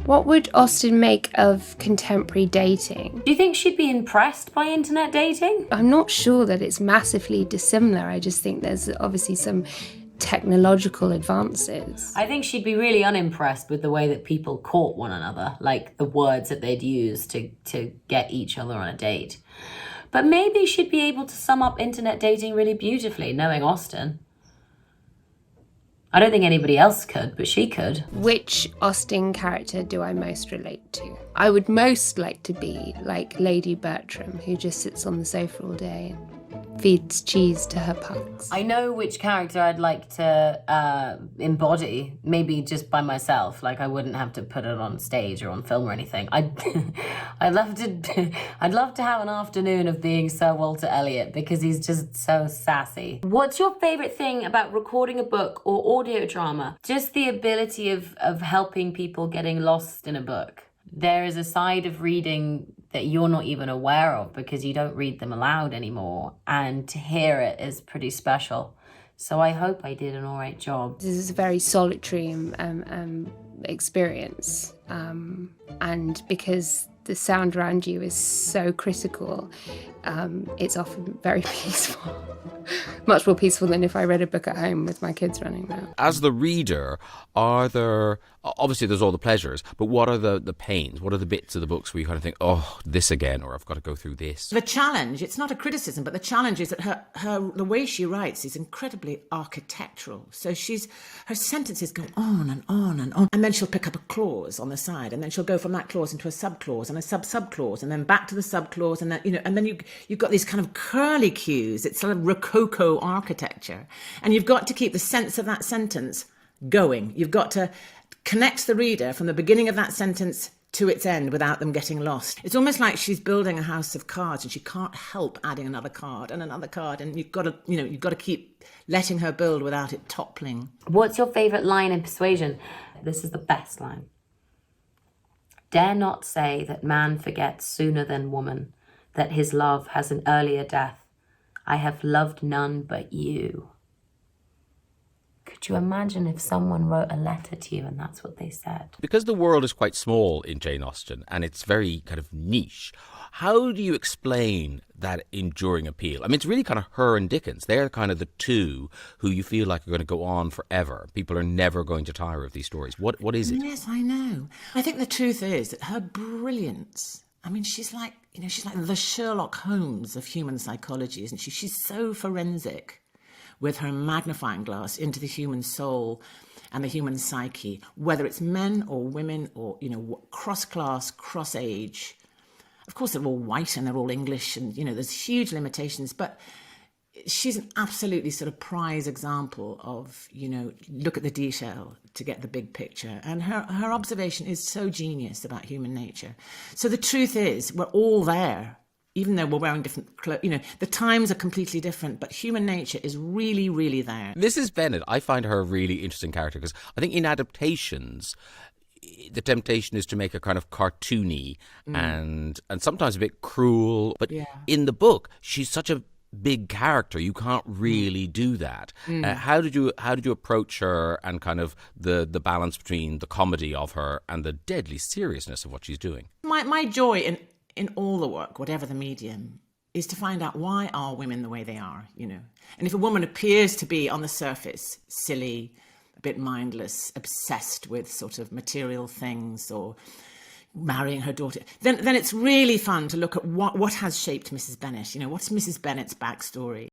What would Austen make of contemporary dating? Do you think she'd be impressed by internet dating? I'm not sure that it's massively dissimilar. I just think there's obviously some technological advances. I think she'd be really unimpressed with the way that people court one another, like the words that they'd use to get each other on a date. But maybe she'd be able to sum up internet dating really beautifully, knowing Austen. I don't think anybody else could, but she could. Which Austen character do I most relate to? I would most like to be like Lady Bertram, who just sits on the sofa all day and feeds cheese to her pugs. I know which character I'd like to embody, maybe just by myself. Like, I wouldn't have to put it on stage or on film or anything. I'd love to have an afternoon of being Sir Walter Elliot, because he's just so sassy. What's your favorite thing about recording a book or audio drama? Just the ability of helping people getting lost in a book. There is a side of reading that you're not even aware of because you don't read them aloud anymore, and to hear it is pretty special. So I hope I did an all right job. This is a very solitary experience, and because the sound around you is so critical, it's often very peaceful. Much more peaceful than if I read a book at home with my kids running around. As the reader, are there, obviously there's all the pleasures, but what are the pains? What are the bits of the books where you kind of think, oh, this again, or I've got to go through this? The challenge, it's not a criticism, but the challenge is that the way she writes is incredibly architectural. So her sentences go on and on and on. And then she'll pick up a clause on the side, and then she'll go from that clause into a subclause and a sub-subclause, and then back to the subclause, and then, and then you've got these kind of curly cues. It's sort of Rococo architecture. And you've got to keep the sense of that sentence going. You've got to connect the reader from the beginning of that sentence to its end without them getting lost. It's almost like she's building a house of cards and she can't help adding another card and another card, and you've got to keep letting her build without it toppling. What's your favourite line in Persuasion? This is the best line. Dare not say that man forgets sooner than woman, that his love has an earlier death. I have loved none but you. Could you imagine if someone wrote a letter to you and that's what they said? Because the world is quite small in Jane Austen and it's very kind of niche, how do you explain that enduring appeal? I mean, it's really kind of her and Dickens. They're kind of the two who you feel like are going to go on forever. People are never going to tire of these stories. What is it? Yes, I know. I think the truth is that her brilliance, I mean, she's like the Sherlock Holmes of human psychology, isn't she? She's so forensic with her magnifying glass into the human soul and the human psyche, whether it's men or women or, cross-class, cross-age. Of course, they're all white and they're all English and, there's huge limitations, but she's an absolutely sort of prize example of, look at the detail to get the big picture. And her observation is so genius about human nature. So the truth is, we're all there, even though we're wearing different clothes. The times are completely different, but human nature is really, really there. Mrs. Bennet, I find her a really interesting character because I think in adaptations, the temptation is to make her kind of cartoony and sometimes a bit cruel. But in the book, she's such a big character, you can't really do that. How did you approach her and kind of the balance between the comedy of her and the deadly seriousness of what she's doing? My joy in all the work, whatever the medium, is to find out why are women the way they are, And if a woman appears to be on the surface silly, a bit mindless, obsessed with sort of material things or marrying her daughter, then it's really fun to look at what has shaped Mrs. Bennet. What's Mrs. Bennet's backstory?